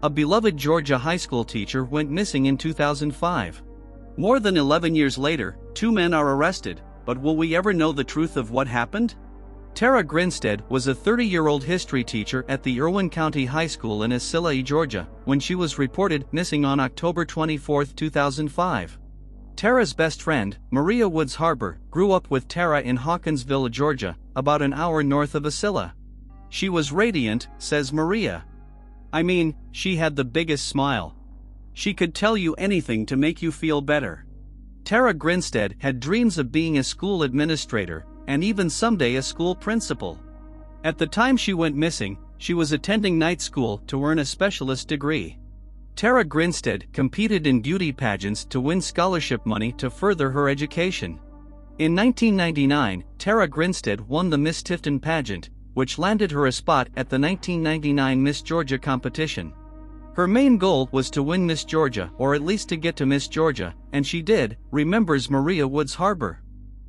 A beloved Georgia high school teacher went missing in 2005. More than 11 years later, 2 men are arrested, but will we ever know the truth of what happened? Tara Grinstead was a 30-year-old history teacher at the Irwin County High School in Issaquah, Georgia, when she was reported missing on October 24, 2005. Tara's best friend, Maria Woods Harbor, grew up with Tara in Hawkinsville, Georgia, about an hour north of Issaquah. She was radiant, says Maria. I mean, she had the biggest smile. She could tell you anything to make you feel better. Tara Grinstead had dreams of being a school administrator, and even someday a school principal. At the time she went missing, she was attending night school to earn a specialist degree. Tara Grinstead competed in beauty pageants to win scholarship money to further her education. In 1999, Tara Grinstead won the Miss Tifton pageant, which landed her a spot at the 1999 Miss Georgia competition. Her main goal was to win Miss Georgia, or at least to get to Miss Georgia, and she did, remembers Maria Woods Harbor.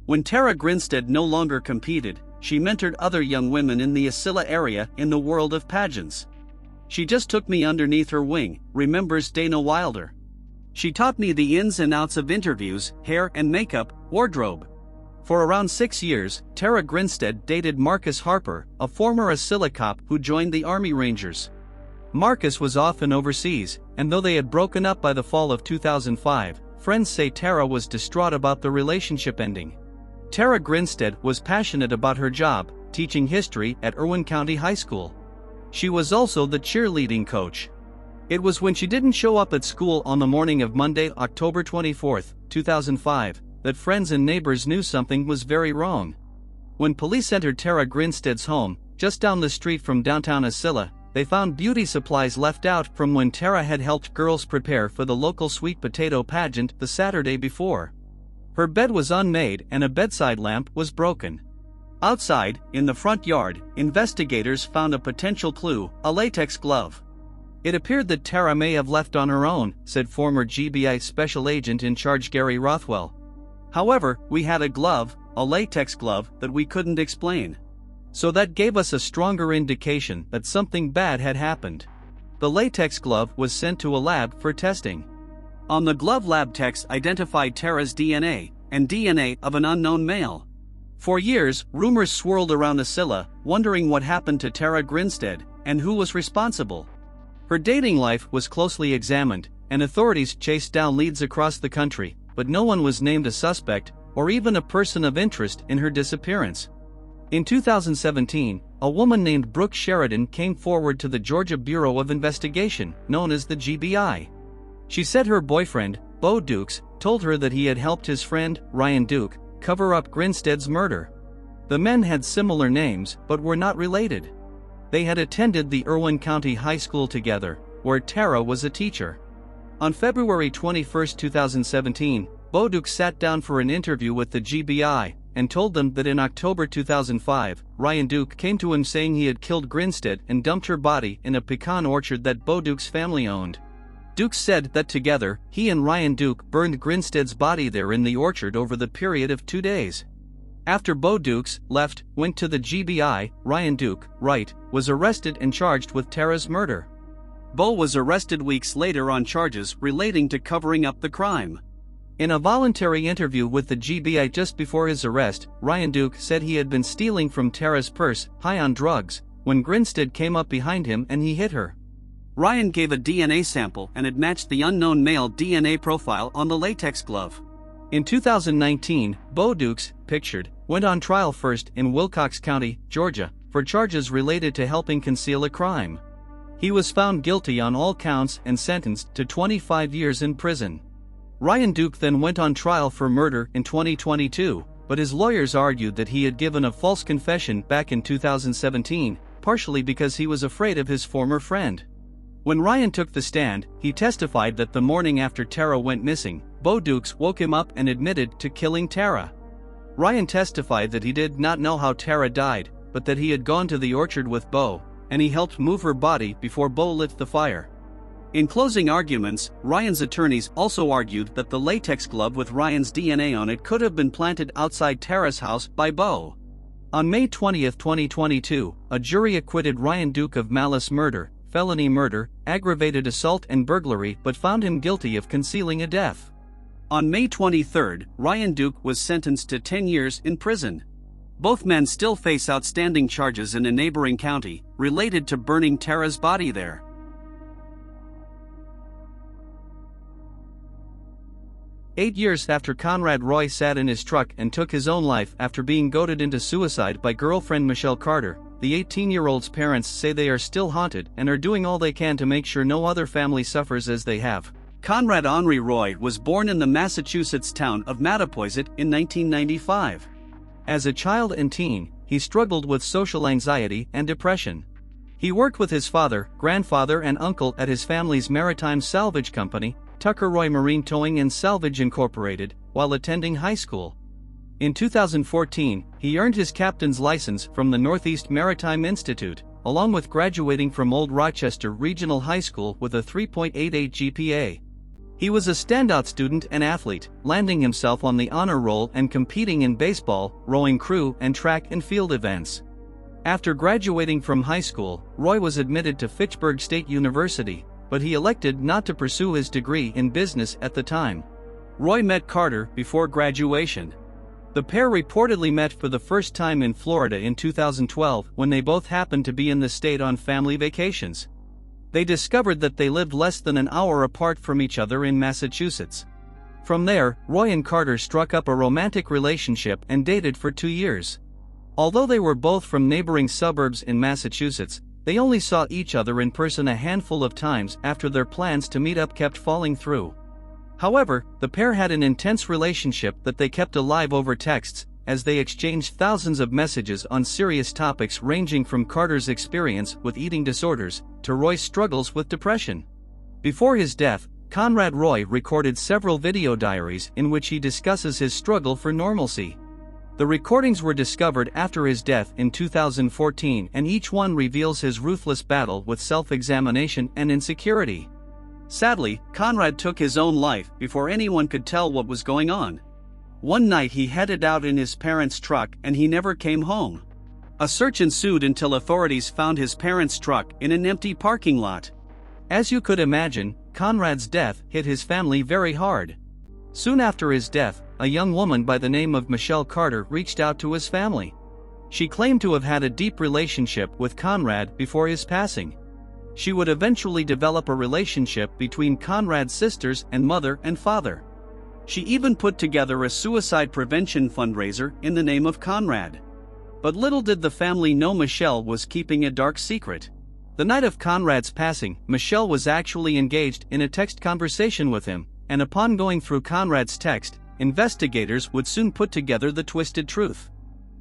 When Tara Grinstead no longer competed, she mentored other young women in the Issaquah area in the world of pageants. She just took me underneath her wing, remembers Dana Wilder. She taught me the ins and outs of interviews, hair and makeup, wardrobe. For around 6 years, Tara Grinstead dated Marcus Harper, a former Issaquah cop who joined the Army Rangers. Marcus was often overseas, and though they had broken up by the fall of 2005, friends say Tara was distraught about the relationship ending. Tara Grinstead was passionate about her job, teaching history at Irwin County High School. She was also the cheerleading coach. It was when she didn't show up at school on the morning of Monday, October 24, 2005, that friends and neighbors knew something was very wrong. When police entered Tara Grinstead's home, just down the street from downtown Issaquah, they found beauty supplies left out from when Tara had helped girls prepare for the local sweet potato pageant the Saturday before. Her bed was unmade and a bedside lamp was broken. Outside, in the front yard, investigators found a potential clue, a latex glove. It appeared that Tara may have left on her own, said former GBI Special Agent in charge Gary Rothwell. However, we had a glove, a latex glove, that we couldn't explain. So that gave us a stronger indication that something bad had happened. The latex glove was sent to a lab for testing. On the glove, lab techs identified Tara's DNA, and DNA of an unknown male. For years, rumors swirled around Issaquah, wondering what happened to Tara Grinstead, and who was responsible. Her dating life was closely examined, and authorities chased down leads across the country, but no one was named a suspect, or even a person of interest in her disappearance. In 2017, a woman named Brooke Sheridan came forward to the Georgia Bureau of Investigation, known as the GBI. She said her boyfriend, Bo Dukes, told her that he had helped his friend, Ryan Duke, cover up Grinstead's murder. The men had similar names but were not related. They had attended the Irwin County High School together, where Tara was a teacher. On February 21, 2017, Bo Dukes sat down for an interview with the GBI and told them that in October 2005, Ryan Duke came to him saying he had killed Grinstead and dumped her body in a pecan orchard that Bo Duke's family owned. Duke said that together, he and Ryan Duke burned Grinstead's body there in the orchard over the period of 2 days. After Bo Dukes went to the GBI, Ryan Duke, was arrested and charged with Tara's murder. Bo was arrested weeks later on charges relating to covering up the crime. In a voluntary interview with the GBI just before his arrest, Ryan Duke said he had been stealing from Tara's purse, high on drugs, when Grinstead came up behind him and he hit her. Ryan gave a DNA sample and it matched the unknown male DNA profile on the latex glove. In 2019, Bo Dukes, pictured, went on trial first in Wilcox County, Georgia, for charges related to helping conceal a crime. He was found guilty on all counts and sentenced to 25 years in prison. Ryan Duke then went on trial for murder in 2022, but his lawyers argued that he had given a false confession back in 2017, partially because he was afraid of his former friend. When Ryan took the stand, he testified that the morning after Tara went missing, Bo Dukes woke him up and admitted to killing Tara. Ryan testified that he did not know how Tara died, but that he had gone to the orchard with Bo, and he helped move her body before Bo lit the fire. In closing arguments, Ryan's attorneys also argued that the latex glove with Ryan's DNA on it could have been planted outside Tara's house by Bo. On May 20, 2022, a jury acquitted Ryan Duke of malice murder, felony murder, aggravated assault and burglary but found him guilty of concealing a death. On May 23, Ryan Duke was sentenced to 10 years in prison. Both men still face outstanding charges in a neighboring county, related to burning Tara's body there. Eight years after Conrad Roy sat in his truck and took his own life after being goaded into suicide by girlfriend Michelle Carter, the 18-year-old's parents say they are still haunted and are doing all they can to make sure no other family suffers as they have. Conrad Henri Roy was born in the Massachusetts town of Mattapoisett in 1995. As a child and teen, he struggled with social anxiety and depression. He worked with his father, grandfather and uncle at his family's maritime salvage company, Tucker Roy Marine Towing and Salvage Incorporated, while attending high school. In 2014, he earned his captain's license from the Northeast Maritime Institute, along with graduating from Old Rochester Regional High School with a 3.88 GPA. He was a standout student and athlete, landing himself on the honor roll and competing in baseball, rowing crew and track and field events. After graduating from high school, Roy was admitted to Fitchburg State University, but he elected not to pursue his degree in business at the time. Roy met Carter before graduation. The pair reportedly met for the first time in Florida in 2012 when they both happened to be in the state on family vacations. They discovered that they lived less than an hour apart from each other in Massachusetts. From there, Roy and Carter struck up a romantic relationship and dated for 2 years. Although they were both from neighboring suburbs in Massachusetts, they only saw each other in person a handful of times after their plans to meet up kept falling through. However, the pair had an intense relationship that they kept alive over texts, as they exchanged thousands of messages on serious topics ranging from Carter's experience with eating disorders to Roy's struggles with depression. Before his death, Conrad Roy recorded several video diaries in which he discusses his struggle for normalcy. The recordings were discovered after his death in 2014 and each one reveals his ruthless battle with self-examination and insecurity. Sadly, Conrad took his own life before anyone could tell what was going on. One night he headed out in his parents' truck and he never came home. A search ensued until authorities found his parents' truck in an empty parking lot. As you could imagine, Conrad's death hit his family very hard. Soon after his death, a young woman by the name of Michelle Carter reached out to his family. She claimed to have had a deep relationship with Conrad before his passing. She would eventually develop a relationship between Conrad's sisters and mother and father. She even put together a suicide prevention fundraiser in the name of Conrad. But little did the family know Michelle was keeping a dark secret. The night of Conrad's passing, Michelle was actually engaged in a text conversation with him, and upon going through Conrad's text, investigators would soon put together the twisted truth.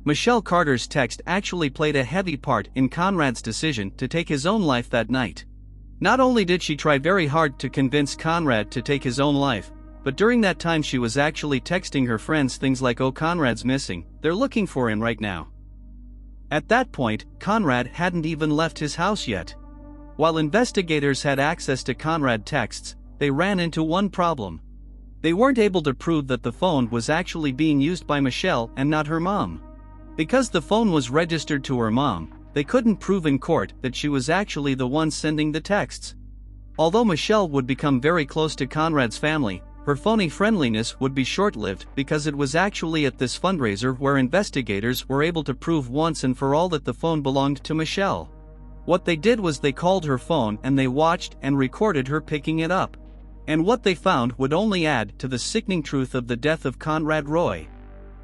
Michelle Carter's text actually played a heavy part in Conrad's decision to take his own life that night. Not only did she try very hard to convince Conrad to take his own life, but during that time she was actually texting her friends things like, "Oh, Conrad's missing, they're looking for him right now." At that point, Conrad hadn't even left his house yet. While investigators had access to Conrad texts, they ran into one problem. They weren't able to prove that the phone was actually being used by Michelle and not her mom. Because the phone was registered to her mom, they couldn't prove in court that she was actually the one sending the texts. Although Michelle would become very close to Conrad's family, her phony friendliness would be short-lived because it was actually at this fundraiser where investigators were able to prove once and for all that the phone belonged to Michelle. What they did was they called her phone and they watched and recorded her picking it up. And what they found would only add to the sickening truth of the death of Conrad Roy.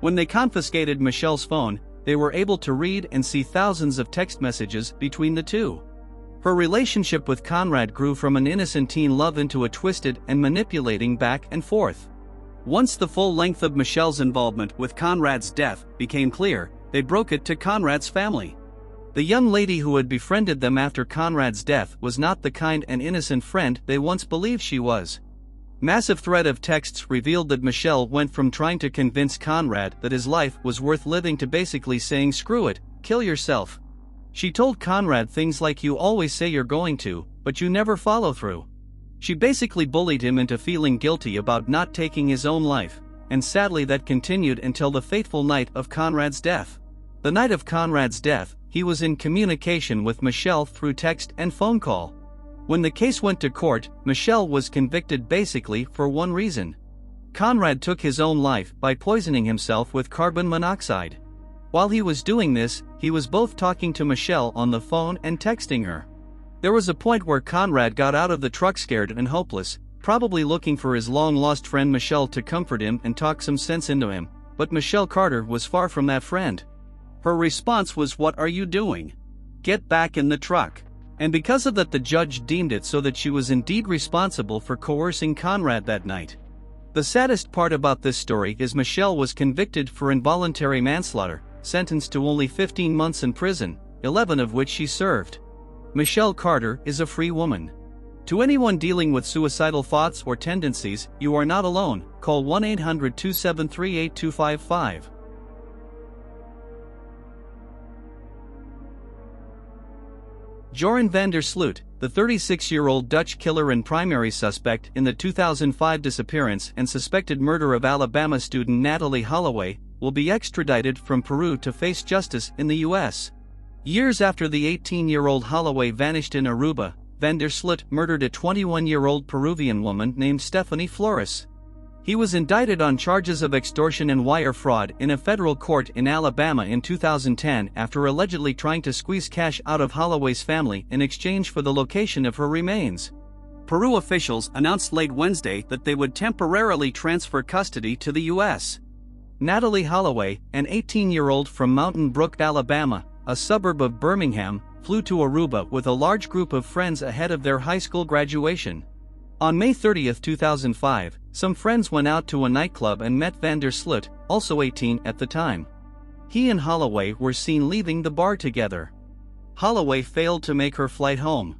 When they confiscated Michelle's phone, they were able to read and see thousands of text messages between the two. Her relationship with Conrad grew from an innocent teen love into a twisted and manipulating back and forth. Once the full length of Michelle's involvement with Conrad's death became clear, they broke it to Conrad's family. The young lady who had befriended them after Conrad's death was not the kind and innocent friend they once believed she was. Massive thread of texts revealed that Michelle went from trying to convince Conrad that his life was worth living to basically saying, "Screw it, kill yourself." She told Conrad things like, "You always say you're going to, but you never follow through." She basically bullied him into feeling guilty about not taking his own life, and sadly that continued until the fateful night of Conrad's death. The night of Conrad's death, he was in communication with Michelle through text and phone call. When the case went to court, Michelle was convicted basically for one reason. Conrad took his own life by poisoning himself with carbon monoxide. While he was doing this, he was both talking to Michelle on the phone and texting her. There was a point where Conrad got out of the truck scared and hopeless, probably looking for his long-lost friend Michelle to comfort him and talk some sense into him, but Michelle Carter was far from that friend. Her response was, "What are you doing? Get back in the truck." And because of that, the judge deemed it so that she was indeed responsible for coercing Conrad that night. The saddest part about this story is Michelle was convicted for involuntary manslaughter, sentenced to only 15 months in prison, 11 of which she served. Michelle Carter is a free woman. To anyone dealing with suicidal thoughts or tendencies, you are not alone. Call 1-800-273-8255. Joran Van Der Sloot, the 36-year-old Dutch killer and primary suspect in the 2005 disappearance and suspected murder of Alabama student Natalee Holloway, will be extradited from Peru to face justice in the U.S. Years after the 18-year-old Holloway vanished in Aruba, Van Der Sloot murdered a 21-year-old Peruvian woman named Stephanie Flores. He was indicted on charges of extortion and wire fraud in a federal court in Alabama in 2010 after allegedly trying to squeeze cash out of Holloway's family in exchange for the location of her remains. Peru officials announced late Wednesday that they would temporarily transfer custody to the U.S. Natalee Holloway, an 18-year-old from Mountain Brook, Alabama, a suburb of Birmingham, flew to Aruba with a large group of friends ahead of their high school graduation. On May 30, 2005, some friends went out to a nightclub and met Van Der Sloot, also 18 at the time. He and Holloway were seen leaving the bar together. Holloway failed to make her flight home.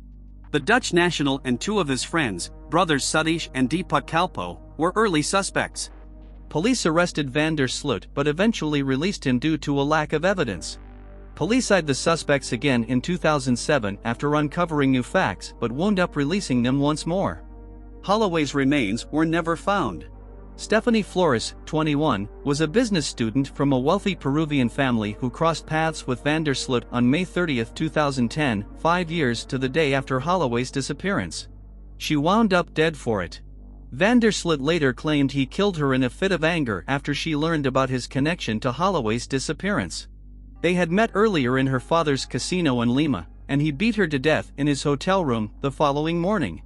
The Dutch national and two of his friends, brothers Sadish and Deepak Kalpo, were early suspects. Police arrested Van Der Sloot but eventually released him due to a lack of evidence. Police eyed the suspects again in 2007 after uncovering new facts but wound up releasing them once more. Holloway's remains were never found. Stephanie Flores, 21, was a business student from a wealthy Peruvian family who crossed paths with Van Der Sloot on May 30, 2010, 5 years to the day after Holloway's disappearance. She wound up dead for it. Van Der Sloot later claimed he killed her in a fit of anger after she learned about his connection to Holloway's disappearance. They had met earlier in her father's casino in Lima, and he beat her to death in his hotel room the following morning.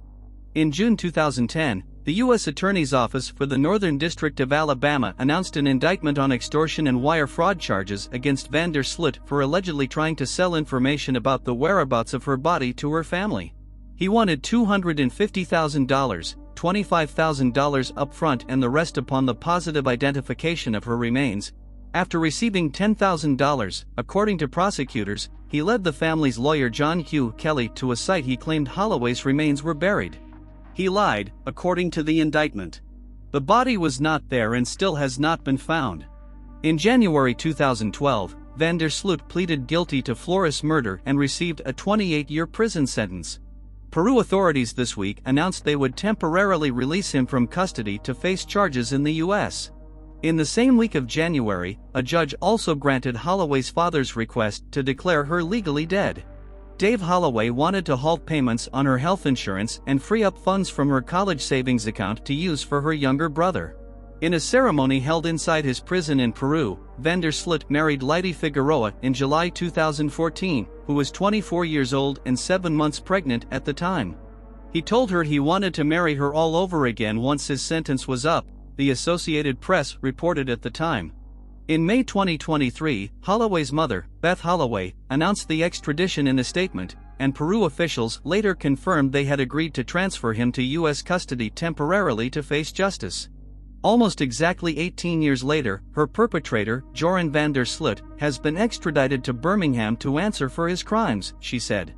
In June 2010, the U.S. Attorney's Office for the Northern District of Alabama announced an indictment on extortion and wire fraud charges against Van Der Sloot for allegedly trying to sell information about the whereabouts of her body to her family. He wanted $250,000, $25,000 upfront and the rest upon the positive identification of her remains. After receiving $10,000, according to prosecutors, he led the family's lawyer John Hugh Kelly to a site he claimed Holloway's remains were buried. He lied, according to the indictment. The body was not there and still has not been found. In January 2012, Van Der Sloot pleaded guilty to Flores' murder and received a 28-year prison sentence. Peru authorities this week announced they would temporarily release him from custody to face charges in the U.S. In the same week of January, a judge also granted Holloway's father's request to declare her legally dead. Dave Holloway wanted to halt payments on her health insurance and free up funds from her college savings account to use for her younger brother. In a ceremony held inside his prison in Peru, Van Der Sloot married Lydie Figueroa in July 2014, who was 24 years old and 7 months pregnant at the time. He told her he wanted to marry her all over again once his sentence was up, the Associated Press reported at the time. In May 2023, Holloway's mother, Beth Holloway, announced the extradition in a statement, and Peru officials later confirmed they had agreed to transfer him to U.S. custody temporarily to face justice. Almost exactly 18 years later, her perpetrator, Joran Van Der Sloot, has been extradited to Birmingham to answer for his crimes, she said.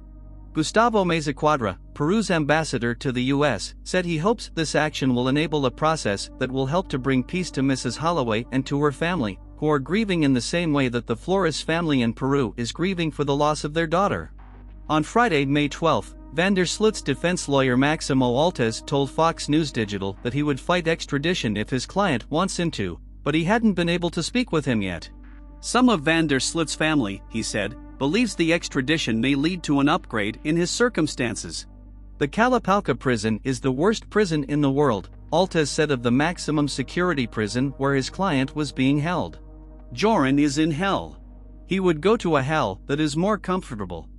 Gustavo Mezaquadra, Peru's ambassador to the U.S., said he hopes this action will enable a process that will help to bring peace to Mrs. Holloway and to her family, who are grieving in the same way that the Flores family in Peru is grieving for the loss of their daughter. On Friday, May 12, Van Der Sloot's defense lawyer Maximo Altez told Fox News Digital that he would fight extradition if his client wants him to, but he hadn't been able to speak with him yet. Some of Van Der Sloot's family, he said, believes the extradition may lead to an upgrade in his circumstances. The Kalapalka prison is the worst prison in the world, Altes said of the maximum security prison where his client was being held. Joran is in hell. He would go to a hell that is more comfortable.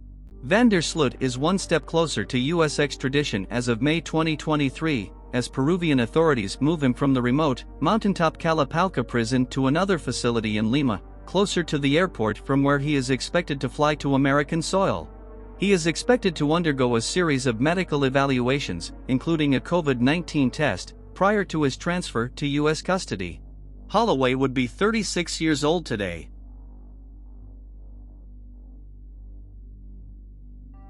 Van Der Sloot is one step closer to U.S. extradition as of May 2023, as Peruvian authorities move him from the remote, mountaintop Kalapalka prison to another facility in Lima, closer to the airport from where he is expected to fly to American soil. He is expected to undergo a series of medical evaluations, including a COVID-19 test, prior to his transfer to U.S. custody. Holloway would be 36 years old today.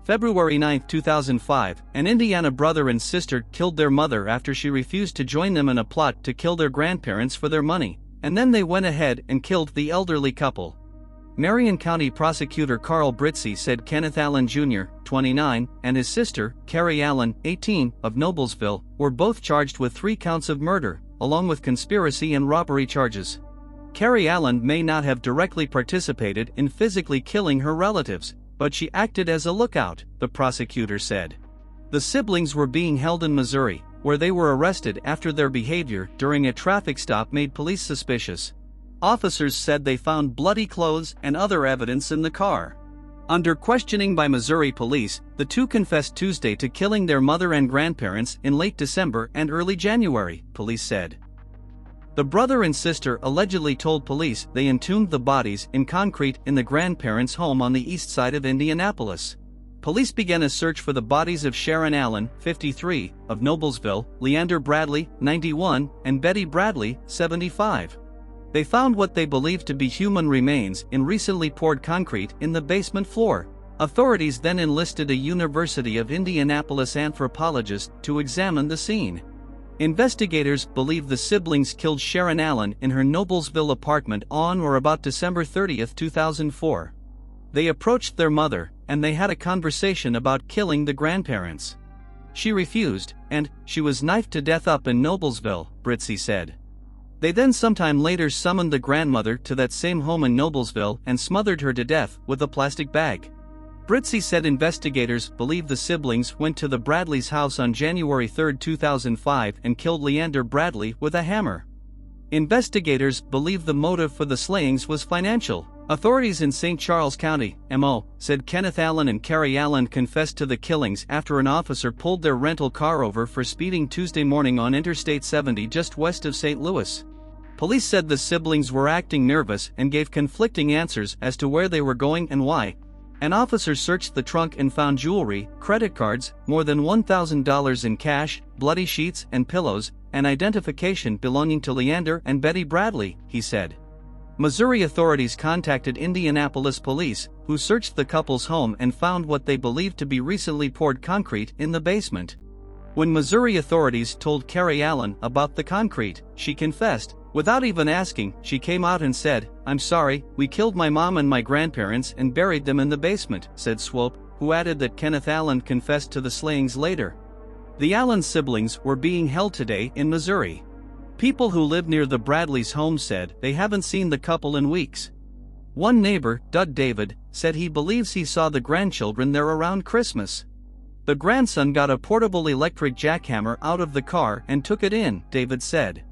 February 9, 2005, an Indiana brother and sister killed their mother after she refused to join them in a plot to kill their grandparents for their money, and then they went ahead and killed the elderly couple. Marion County Prosecutor Carl Britzi said Kenneth Allen Jr., 29, and his sister, Carrie Allen, 18, of Noblesville, were both charged with 3 counts of murder, along with conspiracy and robbery charges. Carrie Allen may not have directly participated in physically killing her relatives, but she acted as a lookout, the prosecutor said. The siblings were being held in Missouri, where they were arrested after their behavior during a traffic stop made police suspicious. Officers said they found bloody clothes and other evidence in the car. Under questioning by Missouri police, the two confessed Tuesday to killing their mother and grandparents in late December and early January, police said. The brother and sister allegedly told police they entombed the bodies in concrete in the grandparents' home on the east side of Indianapolis. Police began a search for the bodies of Sharon Allen, 53, of Noblesville, Leander Bradley, 91, and Betty Bradley, 75. They found what they believed to be human remains in recently poured concrete in the basement floor. Authorities then enlisted a University of Indianapolis anthropologist to examine the scene. Investigators believe the siblings killed Sharon Allen in her Noblesville apartment on or about December 30, 2004. They approached their mother, and they had a conversation about killing the grandparents. She refused, and she was knifed to death up in Noblesville, Britzi said. They then sometime later summoned the grandmother to that same home in Noblesville and smothered her to death with a plastic bag. Britzi said investigators believe the siblings went to the Bradleys' house on January 3, 2005 and killed Leander Bradley with a hammer. Investigators believe the motive for the slayings was financial. Authorities in St. Charles County, MO, said Kenneth Allen and Carrie Allen confessed to the killings after an officer pulled their rental car over for speeding Tuesday morning on Interstate 70 just west of St. Louis. Police said the siblings were acting nervous and gave conflicting answers as to where they were going and why. An officer searched the trunk and found jewelry, credit cards, more than $1,000 in cash, bloody sheets and pillows, and identification belonging to Leander and Betty Bradley, he said. Missouri authorities contacted Indianapolis police, who searched the couple's home and found what they believed to be recently poured concrete in the basement. When Missouri authorities told Carrie Allen about the concrete, she confessed. Without even asking, she came out and said, "I'm sorry, we killed my mom and my grandparents and buried them in the basement," said Swope, who added that Kenneth Allen confessed to the slayings later. The Allen siblings were being held today in Missouri. People who live near the Bradleys' home said they haven't seen the couple in weeks. One neighbor, Doug David, said he believes he saw the grandchildren there around Christmas. The grandson got a portable electric jackhammer out of the car and took it in, David said.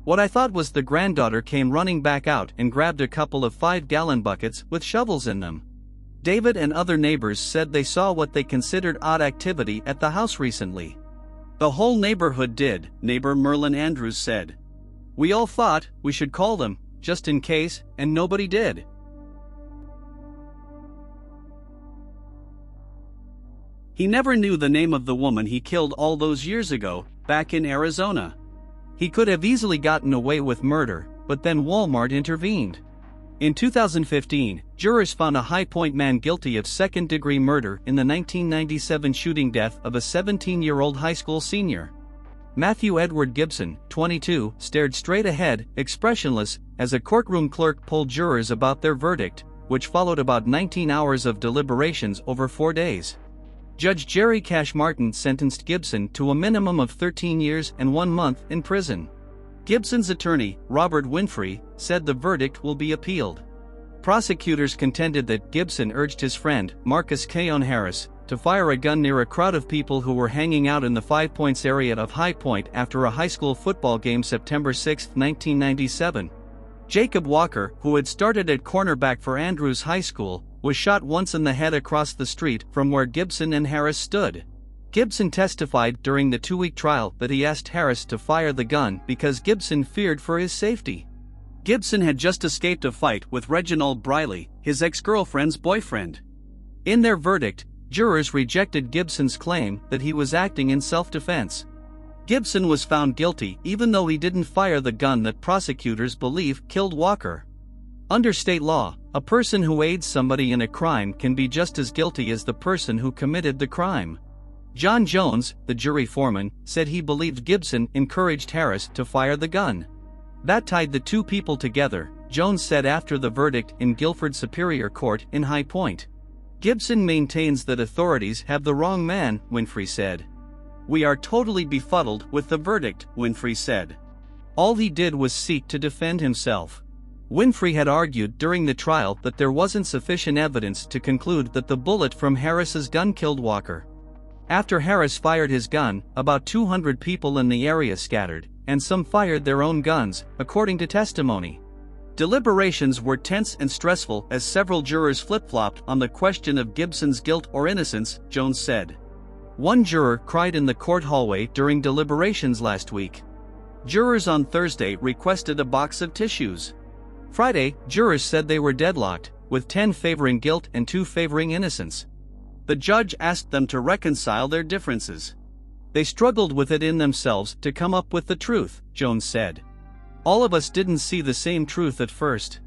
What I thought was the granddaughter came running back out and grabbed a couple of 5-gallon buckets with shovels in them. David and other neighbors said they saw what they considered odd activity at the house recently. The whole neighborhood did, neighbor Merlin Andrews said. We all thought we should call them, just in case, and nobody did. He never knew the name of the woman he killed all those years ago, back in Arizona. He could have easily gotten away with murder, but then Walmart intervened. In 2015, jurors found a High Point man guilty of second-degree murder in the 1997 shooting death of a 17-year-old high school senior. Matthew Edward Gibson, 22, stared straight ahead, expressionless, as a courtroom clerk polled jurors about their verdict, which followed about 19 hours of deliberations over 4 days. Judge Jerry Cash Martin sentenced Gibson to a minimum of 13 years and 1 month in prison. Gibson's attorney, Robert Winfrey, said the verdict will be appealed. Prosecutors contended that Gibson urged his friend, Marcus Keon Harris, to fire a gun near a crowd of people who were hanging out in the 5 Points area of High Point after a high school football game September 6, 1997. Jacob Walker, who had started at cornerback for Andrews High School, was shot once in the head across the street from where Gibson and Harris stood. Gibson testified during the 2-week trial that he asked Harris to fire the gun because Gibson feared for his safety. Gibson had just escaped a fight with Reginald Briley, his ex-girlfriend's boyfriend. In their verdict, jurors rejected Gibson's claim that he was acting in self-defense. Gibson was found guilty even though he didn't fire the gun that prosecutors believe killed Walker. Under state law, a person who aids somebody in a crime can be just as guilty as the person who committed the crime. John Jones, the jury foreman, said he believed Gibson encouraged Harris to fire the gun. That tied the two people together, Jones said after the verdict in Guilford Superior Court in High Point. Gibson maintains that authorities have the wrong man, Winfrey said. "We are totally befuddled with the verdict," Winfrey said. All he did was seek to defend himself. Winfrey had argued during the trial that there wasn't sufficient evidence to conclude that the bullet from Harris's gun killed Walker. After Harris fired his gun, about 200 people in the area scattered, and some fired their own guns, according to testimony. Deliberations were tense and stressful as several jurors flip-flopped on the question of Gibson's guilt or innocence, Jones said. One juror cried in the court hallway during deliberations last week. Jurors on Thursday requested a box of tissues. Friday, jurors said they were deadlocked, with 10 favoring guilt and 2 favoring innocence. The judge asked them to reconcile their differences. They struggled with it in themselves to come up with the truth, Jones said. All of us didn't see the same truth at first.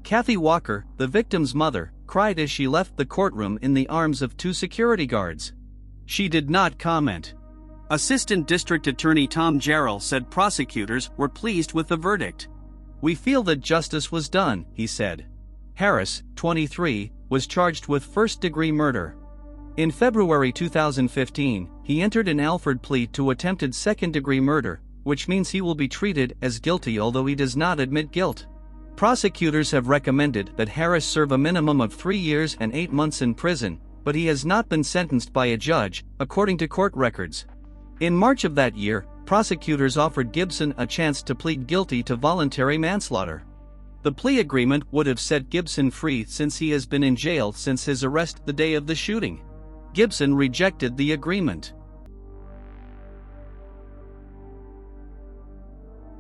Kathy Walker, the victim's mother, cried as she left the courtroom in the arms of 2 security guards. She did not comment. Assistant District Attorney Tom Jarrell said prosecutors were pleased with the verdict. "We feel that justice was done," he said. Harris, 23, was charged with first-degree murder. In February 2015, he entered an Alford plea to attempted second-degree murder, which means he will be treated as guilty although he does not admit guilt. Prosecutors have recommended that Harris serve a minimum of 3 years and 8 months in prison, but he has not been sentenced by a judge, according to court records. In March of that year, prosecutors offered Gibson a chance to plead guilty to voluntary manslaughter. The plea agreement would have set Gibson free since he has been in jail since his arrest the day of the shooting. Gibson rejected the agreement.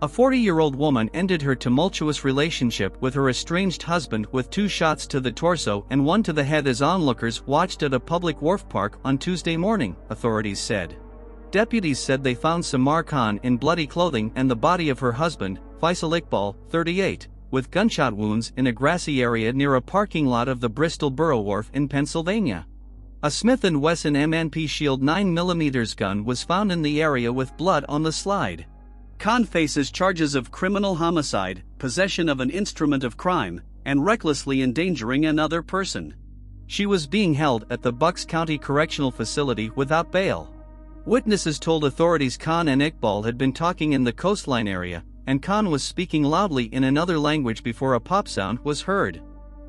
A 40-year-old woman ended her tumultuous relationship with her estranged husband with 2 shots to the torso and 1 to the head as onlookers watched at a public wharf park on Tuesday morning, authorities said. Deputies said they found Samar Khan in bloody clothing and the body of her husband, Faisal Iqbal, 38, with gunshot wounds in a grassy area near a parking lot of the Bristol Borough Wharf in Pennsylvania. A Smith & Wesson M&P Shield 9mm gun was found in the area with blood on the slide. Khan faces charges of criminal homicide, possession of an instrument of crime, and recklessly endangering another person. She was being held at the Bucks County Correctional Facility without bail. Witnesses told authorities Khan and Iqbal had been talking in the coastline area, and Khan was speaking loudly in another language before a pop sound was heard.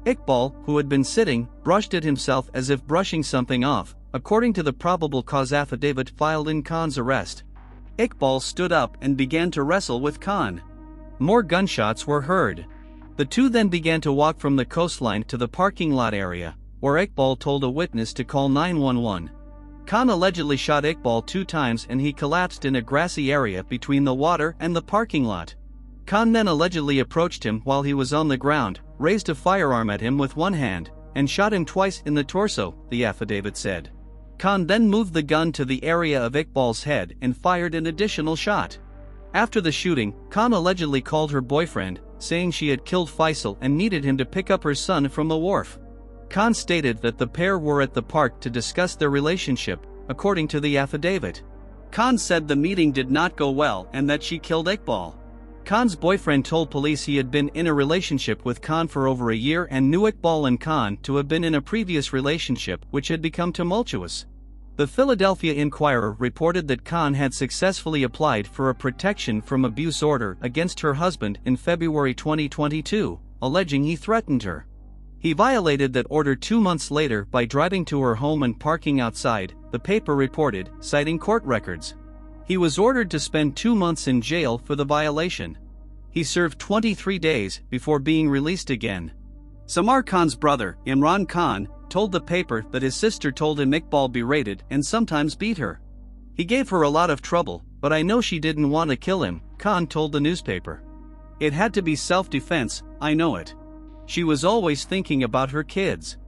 Iqbal, who had been sitting, brushed at himself as if brushing something off, according to the probable cause affidavit filed in Khan's arrest. Iqbal stood up and began to wrestle with Khan. More gunshots were heard. The two then began to walk from the coastline to the parking lot area, where Iqbal told a witness to call 911. Khan allegedly shot Iqbal 2 times and he collapsed in a grassy area between the water and the parking lot. Khan then allegedly approached him while he was on the ground, raised a firearm at him with one hand, and shot him twice in the torso, the affidavit said. Khan then moved the gun to the area of Iqbal's head and fired an additional shot. After the shooting, Khan allegedly called her boyfriend, saying she had killed Faisal and needed him to pick up her son from the wharf. Khan stated that the pair were at the park to discuss their relationship, according to the affidavit. Khan said the meeting did not go well and that she killed Iqbal. Khan's boyfriend told police he had been in a relationship with Khan for over a year and knew Iqbal and Khan to have been in a previous relationship which had become tumultuous. The Philadelphia Inquirer reported that Khan had successfully applied for a protection from abuse order against her husband in February 2022, alleging he threatened her. He violated that order 2 months later by driving to her home and parking outside, the paper reported, citing court records. He was ordered to spend 2 months in jail for the violation. He served 23 days before being released again. Samar Khan's brother, Imran Khan, told the paper that his sister told him Iqbal berated and sometimes beat her. He gave her a lot of trouble, but I know she didn't want to kill him, Khan told the newspaper. It had to be self-defense, I know it. She was always thinking about her kids.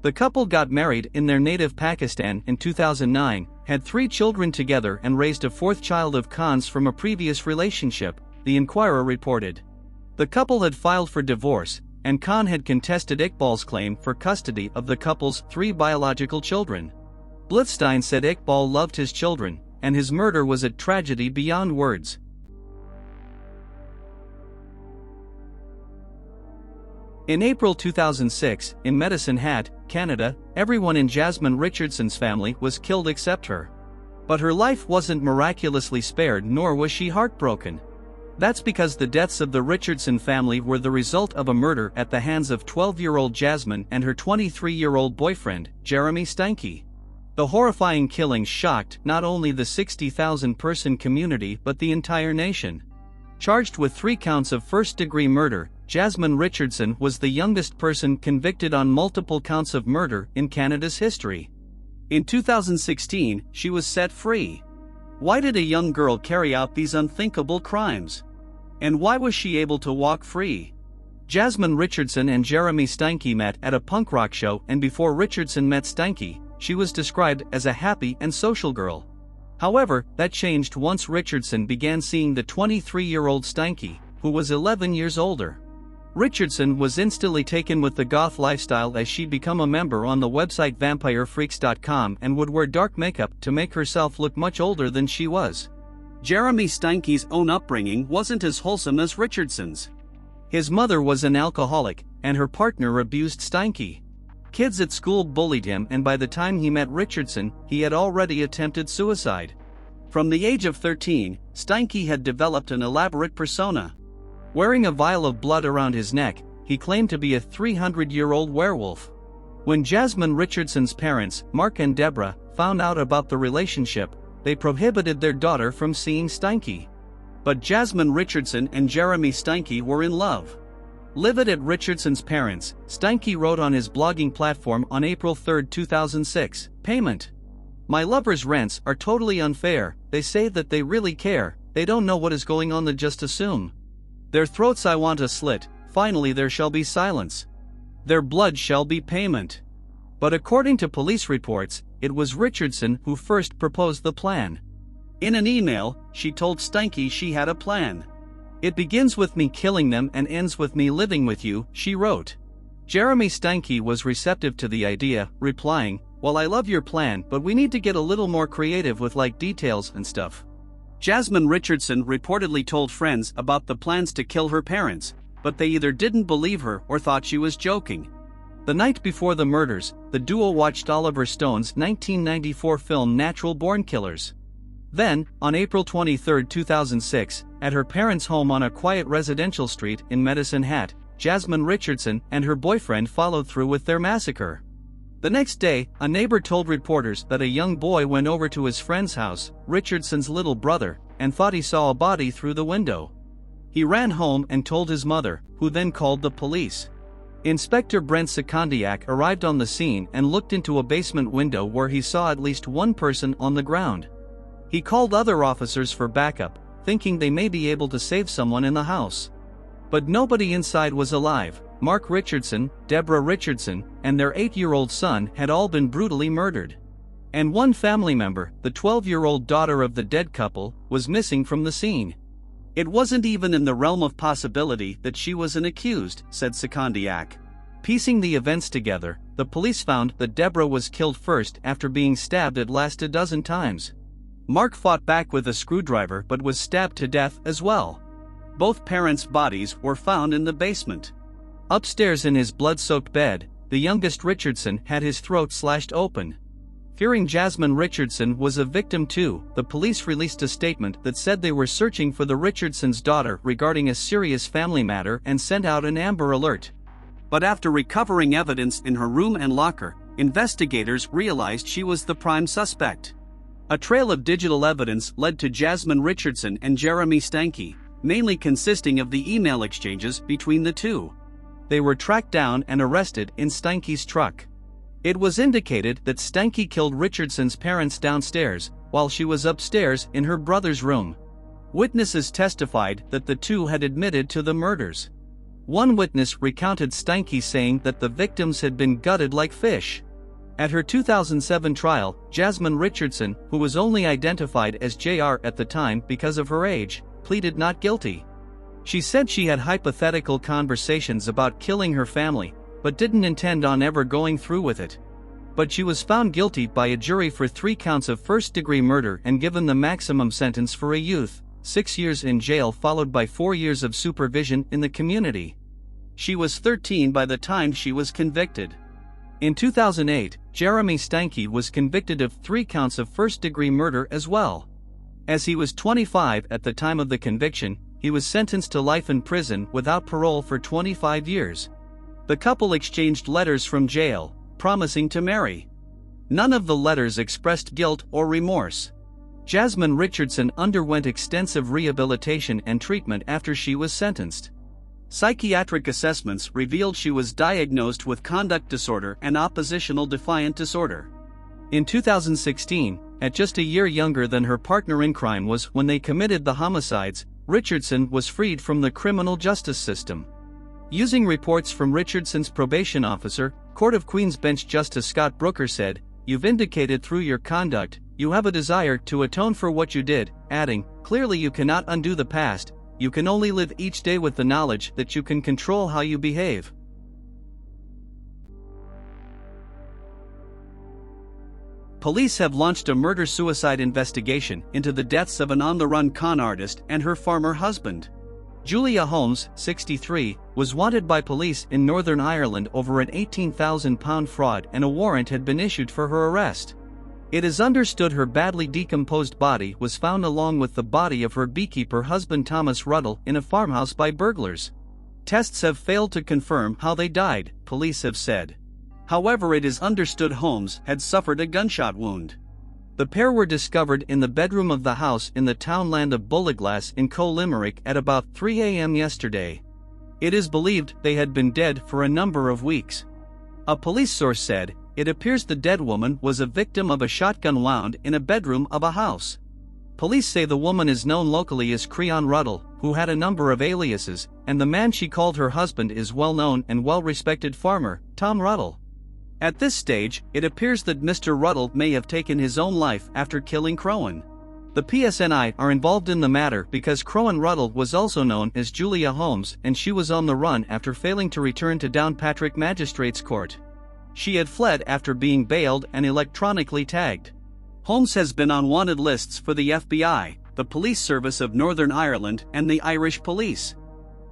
The couple got married in their native Pakistan in 2009, had 3 children together and raised a 4th child of Khan's from a previous relationship, the Inquirer reported. The couple had filed for divorce, and Khan had contested Iqbal's claim for custody of the couple's 3 biological children. Blitzstein said Iqbal loved his children, and his murder was a tragedy beyond words. In April 2006, in Medicine Hat, Canada, everyone in Jasmine Richardson's family was killed except her. But her life wasn't miraculously spared, nor was she heartbroken. That's because the deaths of the Richardson family were the result of a murder at the hands of 12-year-old Jasmine and her 23-year-old boyfriend, Jeremy Steinke. The horrifying killings shocked not only the 60,000-person community but the entire nation. Charged with 3 counts of first-degree murder, Jasmine Richardson was the youngest person convicted on multiple counts of murder in Canada's history. In 2016, she was set free. Why did a young girl carry out these unthinkable crimes? And why was she able to walk free? Jasmine Richardson and Jeremy Steinke met at a punk rock show, and before Richardson met Steinke, she was described as a happy and social girl. However, that changed once Richardson began seeing the 23-year-old Steinke, who was 11 years older. Richardson was instantly taken with the goth lifestyle as she'd become a member on the website vampirefreaks.com and would wear dark makeup to make herself look much older than she was. Jeremy Steinke's own upbringing wasn't as wholesome as Richardson's. His mother was an alcoholic, and her partner abused Steinke. Kids at school bullied him, and by the time he met Richardson, he had already attempted suicide. From the age of 13, Steinke had developed an elaborate persona. Wearing a vial of blood around his neck, he claimed to be a 300-year-old werewolf. When Jasmine Richardson's parents, Mark and Deborah, found out about the relationship, they prohibited their daughter from seeing Steinke. But Jasmine Richardson and Jeremy Steinke were in love. Livid at Richardson's parents, Steinke wrote on his blogging platform on April 3, 2006, "Payment. My lover's rents are totally unfair. They say that they really care. They don't know what is going on, they just assume. Their throats I want to slit, finally there shall be silence. Their blood shall be payment." But according to police reports, it was Richardson who first proposed the plan. In an email, she told Steinke she had a plan. "It begins with me killing them and ends with me living with you," she wrote. Jeremy Steinke was receptive to the idea, replying, "Well, I love your plan, but we need to get a little more creative with details and stuff." Jasmine Richardson reportedly told friends about the plans to kill her parents, but they either didn't believe her or thought she was joking. The night before the murders, the duo watched Oliver Stone's 1994 film Natural Born Killers. Then, on April 23, 2006, at her parents' home on a quiet residential street in Medicine Hat, Jasmine Richardson and her boyfriend followed through with their massacre. The next day, a neighbor told reporters that a young boy went over to his friend's house, Richardson's little brother, and thought he saw a body through the window. He ran home and told his mother, who then called the police. Inspector Brent Secondiak arrived on the scene and looked into a basement window where he saw at least one person on the ground. He called other officers for backup, thinking they may be able to save someone in the house. But nobody inside was alive. Mark Richardson, Deborah Richardson, and their 8-year-old son had all been brutally murdered. And one family member, the 12-year-old daughter of the dead couple, was missing from the scene. "It wasn't even in the realm of possibility that she was an accused," said Secondiak. Piecing the events together, the police found that Deborah was killed first after being stabbed at least a dozen times. Mark fought back with a screwdriver but was stabbed to death as well. Both parents' bodies were found in the basement. Upstairs in his blood-soaked bed, the youngest Richardson had his throat slashed open. Fearing Jasmine Richardson was a victim too, the police released a statement that said they were searching for the Richardsons' daughter regarding a serious family matter and sent out an Amber Alert. But after recovering evidence in her room and locker, investigators realized she was the prime suspect. A trail of digital evidence led to Jasmine Richardson and Jeremy Stanky, mainly consisting of the email exchanges between the two. They were tracked down and arrested in Stanky's truck. It was indicated that Stanky killed Richardson's parents downstairs, while she was upstairs in her brother's room. Witnesses testified that the two had admitted to the murders. One witness recounted Stanky saying that the victims had been gutted like fish. At her 2007 trial, Jasmine Richardson, who was only identified as JR at the time because of her age, pleaded not guilty. She said she had hypothetical conversations about killing her family, but didn't intend on ever going through with it. But she was found guilty by a jury for 3 counts of first-degree murder and given the maximum sentence for a youth, 6 years in jail followed by 4 years of supervision in the community. She was 13 by the time she was convicted. In 2008, Jeremy Stanky was convicted of 3 counts of first-degree murder as well. As he was 25 at the time of the conviction, he was sentenced to life in prison without parole for 25 years. The couple exchanged letters from jail, promising to marry. None of the letters expressed guilt or remorse. Jasmine Richardson underwent extensive rehabilitation and treatment after she was sentenced. Psychiatric assessments revealed she was diagnosed with conduct disorder and oppositional defiant disorder. In 2016, at just a year younger than her partner in crime was when they committed the homicides, Richardson was freed from the criminal justice system. Using reports from Richardson's probation officer, Court of Queen's Bench Justice Scott Brooker said, "You've indicated through your conduct, you have a desire to atone for what you did," adding, "Clearly you cannot undo the past, you can only live each day with the knowledge that you can control how you behave." Police have launched a murder-suicide investigation into the deaths of an on-the-run con artist and her former husband. Julia Holmes, 63, was wanted by police in Northern Ireland over an £18,000 fraud and a warrant had been issued for her arrest. It is understood her badly decomposed body was found along with the body of her beekeeper husband Thomas Ruddle in a farmhouse by burglars. Tests have failed to confirm how they died, police have said. However, it is understood Holmes had suffered a gunshot wound. The pair were discovered in the bedroom of the house in the townland of Bullaglass in Co Limerick at about 3 a.m. yesterday. It is believed they had been dead for a number of weeks. A police source said, "It appears the dead woman was a victim of a shotgun wound in a bedroom of a house." Police say the woman is known locally as Creon Ruddle, who had a number of aliases, and the man she called her husband is well-known and well-respected farmer, Tom Ruddle. At this stage, it appears that Mr. Ruddle may have taken his own life after killing Crowan. The PSNI are involved in the matter because Crowan Ruddle was also known as Julia Holmes and she was on the run after failing to return to Downpatrick Magistrates Court. She had fled after being bailed and electronically tagged. Holmes has been on wanted lists for the FBI, the Police Service of Northern Ireland and the Irish Police.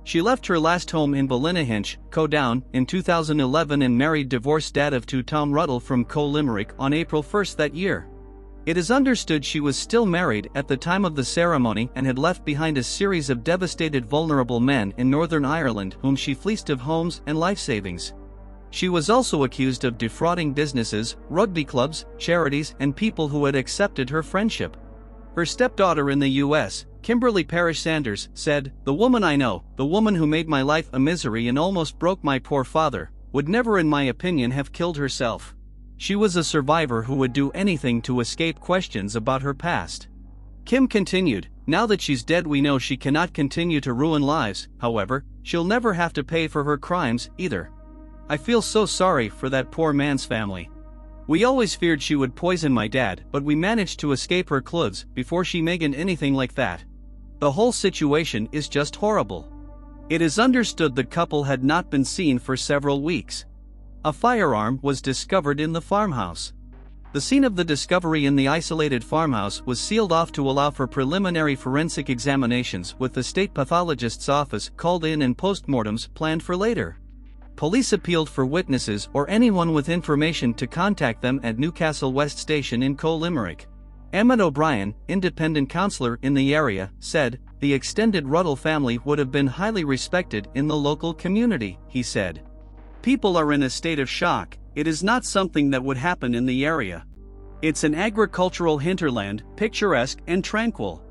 She left her last home in Ballynahinch, Co-Down, in 2011 and married divorced dad of 2 Tom Ruddle from Co Limerick on April 1 that year. It is understood she was still married at the time of the ceremony and had left behind a series of devastated vulnerable men in Northern Ireland whom she fleeced of homes and life savings. She was also accused of defrauding businesses, rugby clubs, charities and people who had accepted her friendship. Her stepdaughter in the U.S., Kimberly Parrish Sanders, said, "The woman I know, the woman who made my life a misery and almost broke my poor father, would never in my opinion have killed herself. She was a survivor who would do anything to escape questions about her past." Kim continued, "Now that she's dead we know she cannot continue to ruin lives, however, she'll never have to pay for her crimes, either. I feel so sorry for that poor man's family. We always feared she would poison my dad, but we managed to escape her clubs before she made anything like that. The whole situation is just horrible." It is understood the couple had not been seen for several weeks. A firearm was discovered in the farmhouse. The scene of the discovery in the isolated farmhouse was sealed off to allow for preliminary forensic examinations with the state pathologist's office called in and postmortems planned for later. Police appealed for witnesses or anyone with information to contact them at Newcastle West Station in Co Limerick. Emmett O'Brien, independent councillor in the area, said, "The extended Ruddle family would have been highly respected in the local community," he said. People are in a state of shock. It is not something that would happen in the area. It's an agricultural hinterland, picturesque and tranquil.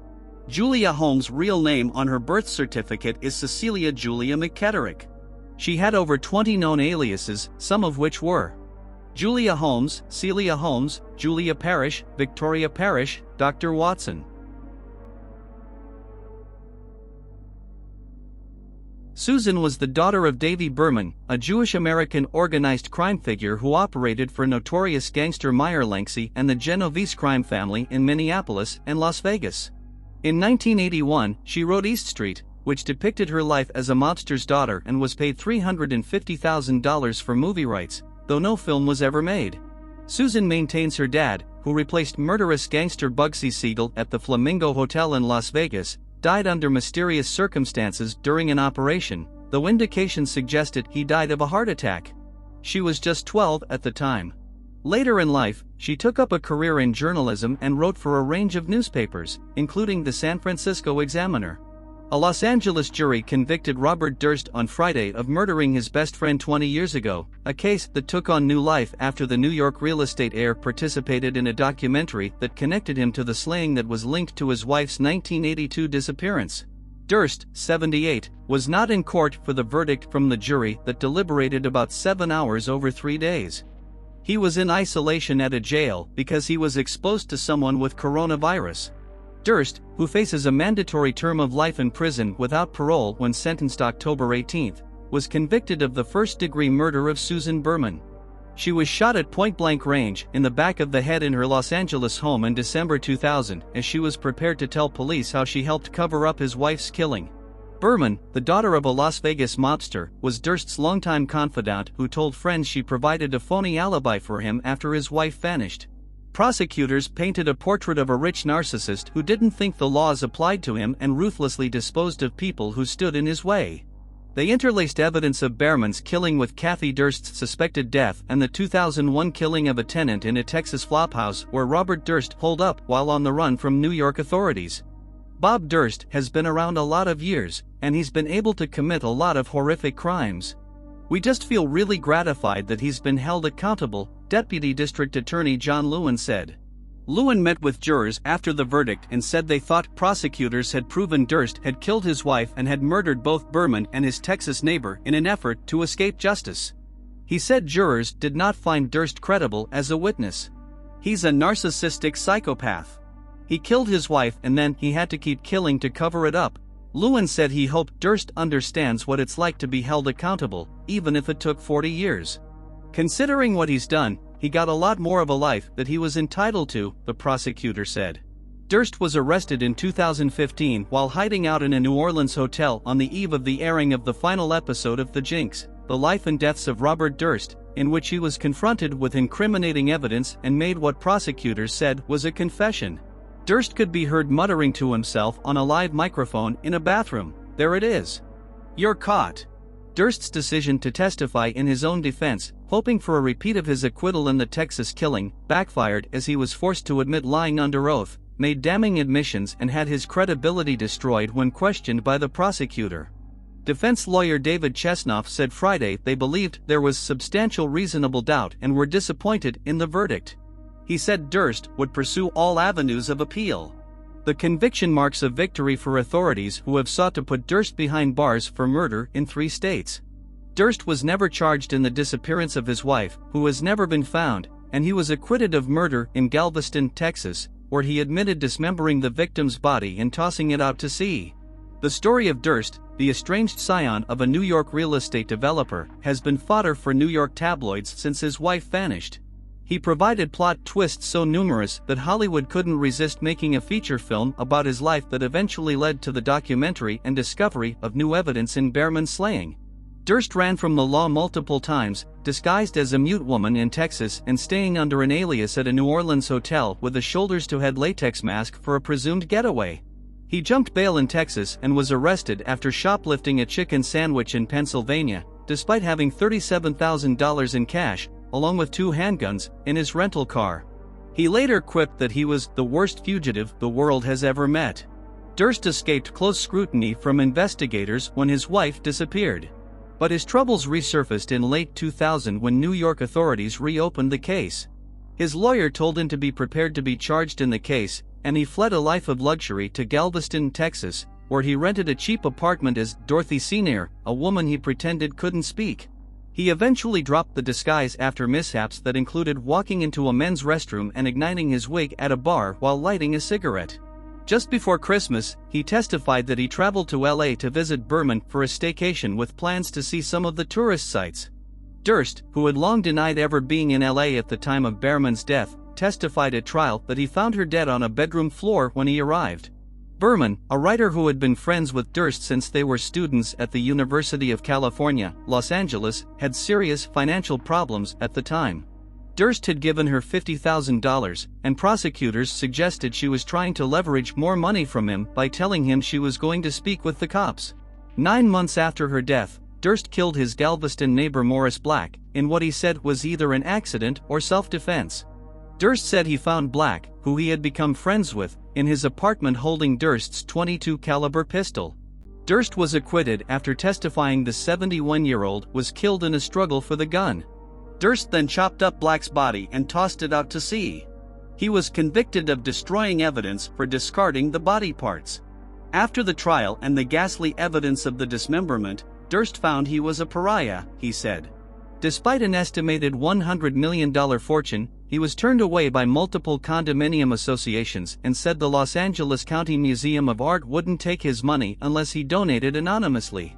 Julia Holmes' real name on her birth certificate is Cecilia Julia McKetterick. She had over 20 known aliases, some of which were Julia Holmes, Celia Holmes, Julia Parrish, Victoria Parrish, Dr. Watson. Susan was the daughter of Davy Berman, a Jewish-American organized crime figure who operated for notorious gangster Meyer Lansky and the Genovese crime family in Minneapolis and Las Vegas. In 1981, she wrote East Street, which depicted her life as a mobster's daughter and was paid $350,000 for movie rights, though no film was ever made. Susan maintains her dad, who replaced murderous gangster Bugsy Siegel at the Flamingo Hotel in Las Vegas, died under mysterious circumstances during an operation, though indications suggested he died of a heart attack. She was just 12 at the time. Later in life, she took up a career in journalism and wrote for a range of newspapers, including the San Francisco Examiner. A Los Angeles jury convicted Robert Durst on Friday of murdering his best friend 20 years ago, a case that took on new life after the New York real estate heir participated in a documentary that connected him to the slaying that was linked to his wife's 1982 disappearance. Durst, 78, was not in court for the verdict from the jury that deliberated about 7 hours over 3 days. He was in isolation at a jail because he was exposed to someone with coronavirus. Durst, who faces a mandatory term of life in prison without parole when sentenced October 18, was convicted of the first-degree murder of Susan Berman. She was shot at point-blank range in the back of the head in her Los Angeles home in December 2000 as she was prepared to tell police how she helped cover up his wife's killing. Berman, the daughter of a Las Vegas mobster, was Durst's longtime confidant who told friends she provided a phony alibi for him after his wife vanished. Prosecutors painted a portrait of a rich narcissist who didn't think the laws applied to him and ruthlessly disposed of people who stood in his way. They interlaced evidence of Berman's killing with Kathy Durst's suspected death and the 2001 killing of a tenant in a Texas flophouse where Robert Durst holed up while on the run from New York authorities. Bob Durst has been around a lot of years, and he's been able to commit a lot of horrific crimes. We just feel really gratified that he's been held accountable, Deputy District Attorney John Lewin said. Lewin met with jurors after the verdict and said they thought prosecutors had proven Durst had killed his wife and had murdered both Berman and his Texas neighbor in an effort to escape justice. He said jurors did not find Durst credible as a witness. He's a narcissistic psychopath. He killed his wife and then he had to keep killing to cover it up. Lewin said he hoped Durst understands what it's like to be held accountable, even if it took 40 years. Considering what he's done, he got a lot more of a life that he was entitled to, the prosecutor said. Durst was arrested in 2015 while hiding out in a New Orleans hotel on the eve of the airing of the final episode of The Jinx, The Life and Deaths of Robert Durst, in which he was confronted with incriminating evidence and made what prosecutors said was a confession. Durst could be heard muttering to himself on a live microphone in a bathroom, "There it is. You're caught." Durst's decision to testify in his own defense, hoping for a repeat of his acquittal in the Texas killing, backfired as he was forced to admit lying under oath, made damning admissions and had his credibility destroyed when questioned by the prosecutor. Defense lawyer David Chesnoff said Friday they believed there was substantial reasonable doubt and were disappointed in the verdict. He said Durst would pursue all avenues of appeal. The conviction marks a victory for authorities who have sought to put Durst behind bars for murder in 3 states. Durst was never charged in the disappearance of his wife, who has never been found, and he was acquitted of murder in Galveston, Texas, where he admitted dismembering the victim's body and tossing it out to sea. The story of Durst, the estranged scion of a New York real estate developer, has been fodder for New York tabloids since his wife vanished. He provided plot twists so numerous that Hollywood couldn't resist making a feature film about his life that eventually led to the documentary and discovery of new evidence in Berman's slaying. Durst ran from the law multiple times, disguised as a mute woman in Texas and staying under an alias at a New Orleans hotel with a shoulders-to-head latex mask for a presumed getaway. He jumped bail in Texas and was arrested after shoplifting a chicken sandwich in Pennsylvania, despite having $37,000 in cash, along with 2 handguns, in his rental car. He later quipped that he was the worst fugitive the world has ever met. Durst escaped close scrutiny from investigators when his wife disappeared. But his troubles resurfaced in late 2000 when New York authorities reopened the case. His lawyer told him to be prepared to be charged in the case, and he fled a life of luxury to Galveston, Texas, where he rented a cheap apartment as Dorothy Senior, a woman he pretended couldn't speak. He eventually dropped the disguise after mishaps that included walking into a men's restroom and igniting his wig at a bar while lighting a cigarette. Just before Christmas, he testified that he traveled to LA to visit Berman for a staycation with plans to see some of the tourist sites. Durst, who had long denied ever being in LA at the time of Berman's death, testified at trial that he found her dead on a bedroom floor when he arrived. Berman, a writer who had been friends with Durst since they were students at the University of California, Los Angeles, had serious financial problems at the time. Durst had given her $50,000, and prosecutors suggested she was trying to leverage more money from him by telling him she was going to speak with the cops. 9 months after her death, Durst killed his Galveston neighbor Morris Black, in what he said was either an accident or self-defense. Durst said he found Black, who he had become friends with, in his apartment holding Durst's .22 caliber pistol. Durst was acquitted after testifying the 71-year-old was killed in a struggle for the gun. Durst then chopped up Black's body and tossed it out to sea. He was convicted of destroying evidence for discarding the body parts. After the trial and the ghastly evidence of the dismemberment, Durst found he was a pariah, he said. Despite an estimated $100 million fortune, he was turned away by multiple condominium associations and said the Los Angeles County Museum of Art wouldn't take his money unless he donated anonymously.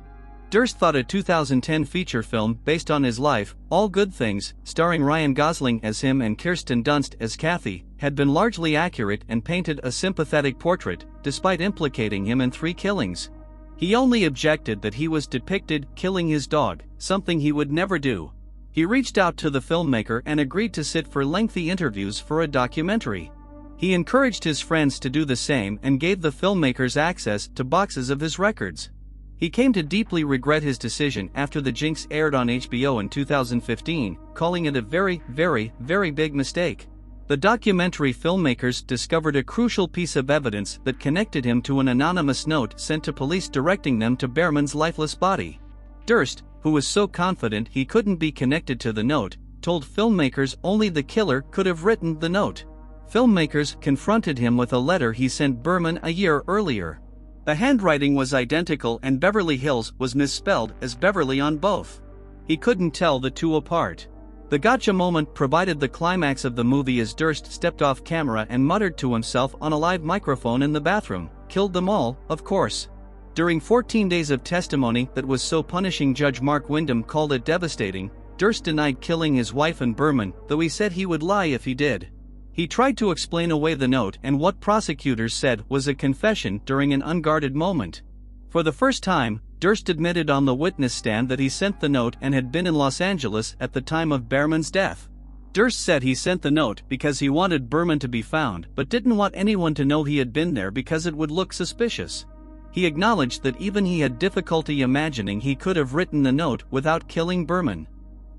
Durst thought a 2010 feature film based on his life, All Good Things, starring Ryan Gosling as him and Kirsten Dunst as Kathy, had been largely accurate and painted a sympathetic portrait, despite implicating him in 3 killings. He only objected that he was depicted killing his dog, something he would never do. He reached out to the filmmaker and agreed to sit for lengthy interviews for a documentary. He encouraged his friends to do the same and gave the filmmakers access to boxes of his records. He came to deeply regret his decision after The Jinx aired on HBO in 2015, calling it a very, very, very big mistake. The documentary filmmakers discovered a crucial piece of evidence that connected him to an anonymous note sent to police directing them to Berman's lifeless body. Durst, who was so confident he couldn't be connected to the note, told filmmakers only the killer could have written the note. Filmmakers confronted him with a letter he sent Berman a year earlier. The handwriting was identical and Beverly Hills was misspelled as Beverly on both. He couldn't tell the two apart. The gotcha moment provided the climax of the movie as Durst stepped off camera and muttered to himself on a live microphone in the bathroom, "Killed them all, of course." During 14 days of testimony that was so punishing Judge Mark Wyndham called it devastating, Durst denied killing his wife and Berman, though he said he would lie if he did. He tried to explain away the note and what prosecutors said was a confession during an unguarded moment. For the first time, Durst admitted on the witness stand that he sent the note and had been in Los Angeles at the time of Berman's death. Durst said he sent the note because he wanted Berman to be found but didn't want anyone to know he had been there because it would look suspicious. He acknowledged that even he had difficulty imagining he could have written the note without killing Berman.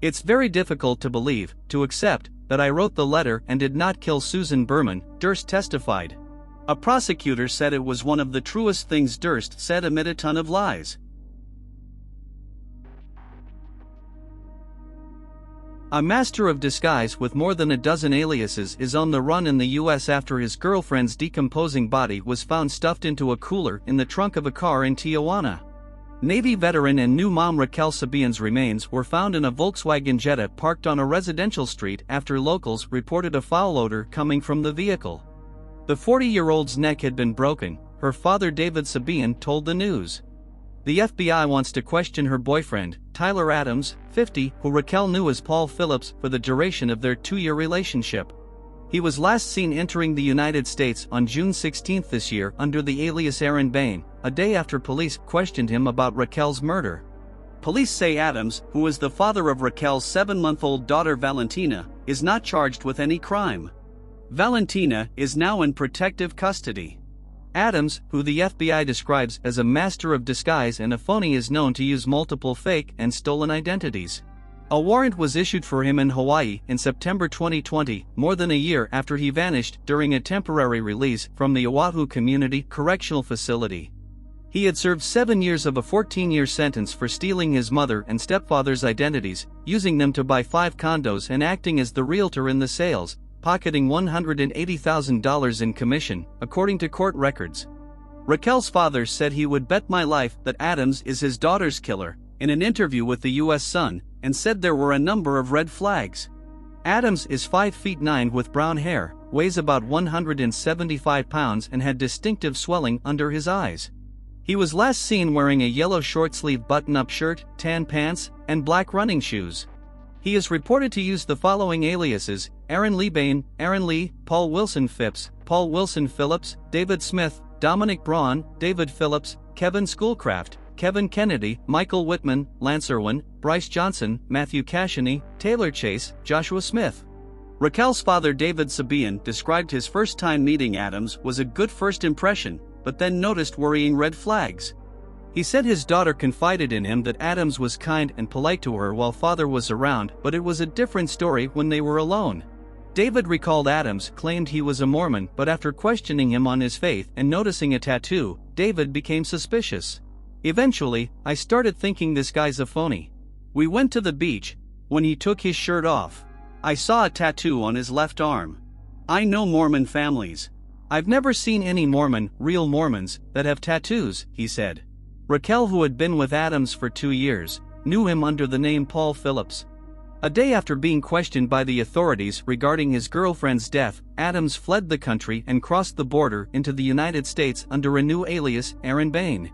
"It's very difficult to believe, to accept, that I wrote the letter and did not kill Susan Berman," Durst testified. A prosecutor said it was one of the truest things Durst said amid a ton of lies. A master of disguise with more than a dozen aliases is on the run in the U.S. after his girlfriend's decomposing body was found stuffed into a cooler in the trunk of a car in Tijuana. Navy veteran and new mom Raquel Sabian's remains were found in a Volkswagen Jetta parked on a residential street after locals reported a foul odor coming from the vehicle. The 40-year-old's neck had been broken, her father David Sabian told the news. The FBI wants to question her boyfriend, Tyler Adams, 50, who Raquel knew as Paul Phillips for the duration of their 2-year relationship. He was last seen entering the United States on June 16 this year under the alias Aaron Bain, a day after police questioned him about Raquel's murder. Police say Adams, who is the father of Raquel's 7-month-old daughter Valentina, is not charged with any crime. Valentina is now in protective custody. Adams, who the FBI describes as a master of disguise and a phony, is known to use multiple fake and stolen identities. A warrant was issued for him in Hawaii in September 2020, more than a year after he vanished during a temporary release from the Oahu Community Correctional Facility. He had served 7 years of a 14-year sentence for stealing his mother and stepfather's identities, using them to buy 5 condos and acting as the realtor in the sales, pocketing $180,000 in commission, according to court records. Raquel's father said he would bet my life that Adams is his daughter's killer, in an interview with the U.S. Sun, and said there were a number of red flags. Adams is 5 feet 9 with brown hair, weighs about 175 pounds and had distinctive swelling under his eyes. He was last seen wearing a yellow short-sleeve button-up shirt, tan pants, and black running shoes. He is reported to use the following aliases: Aaron Lee Bain, Aaron Lee, Paul Wilson Phipps, Paul Wilson Phillips, David Smith, Dominic Braun, David Phillips, Kevin Schoolcraft, Kevin Kennedy, Michael Whitman, Lance Irwin, Bryce Johnson, Matthew Cashany, Taylor Chase, Joshua Smith. Raquel's father David Sabian described his first time meeting Adams was a good first impression, but then noticed worrying red flags. He said his daughter confided in him that Adams was kind and polite to her while father was around, but it was a different story when they were alone. David recalled Adams claimed he was a Mormon, but after questioning him on his faith and noticing a tattoo, David became suspicious. Eventually, I started thinking this guy's a phony. We went to the beach. When he took his shirt off, I saw a tattoo on his left arm. I know Mormon families. I've never seen any Mormon, real Mormons, that have tattoos, he said. Raquel, who had been with Adams for 2 years, knew him under the name Paul Phillips. A day after being questioned by the authorities regarding his girlfriend's death, Adams fled the country and crossed the border into the United States under a new alias, Aaron Bain.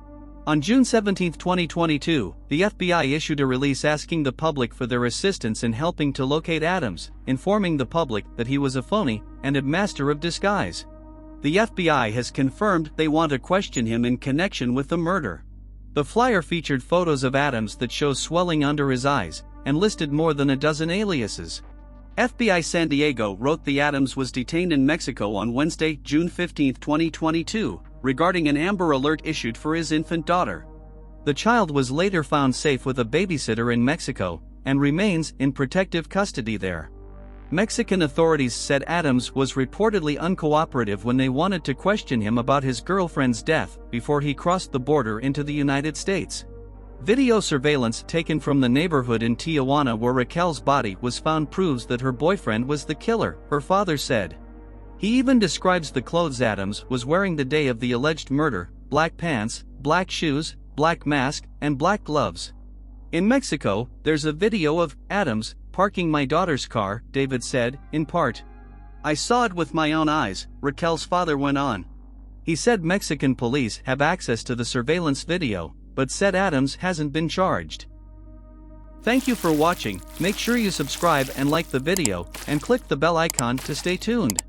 On June 17, 2022, the FBI issued a release asking the public for their assistance in helping to locate Adams, informing the public that he was a phony and a master of disguise. The FBI has confirmed they want to question him in connection with the murder. The flyer featured photos of Adams that show swelling under his eyes, and listed more than a dozen aliases. FBI San Diego wrote the Adams was detained in Mexico on Wednesday, June 15, 2022, regarding an Amber Alert issued for his infant daughter. The child was later found safe with a babysitter in Mexico, and remains in protective custody there. Mexican authorities said Adams was reportedly uncooperative when they wanted to question him about his girlfriend's death before he crossed the border into the United States. Video surveillance taken from the neighborhood in Tijuana where Raquel's body was found proves that her boyfriend was the killer, her father said. He even describes the clothes Adams was wearing the day of the alleged murder: black pants, black shoes, black mask, and black gloves. In Mexico, there's a video of Adams parking my daughter's car, David said, in part. I saw it with my own eyes, Raquel's father went on. He said Mexican police have access to the surveillance video, but said Adams hasn't been charged. Thank you for watching. Make sure you subscribe and like the video, and click the bell icon to stay tuned.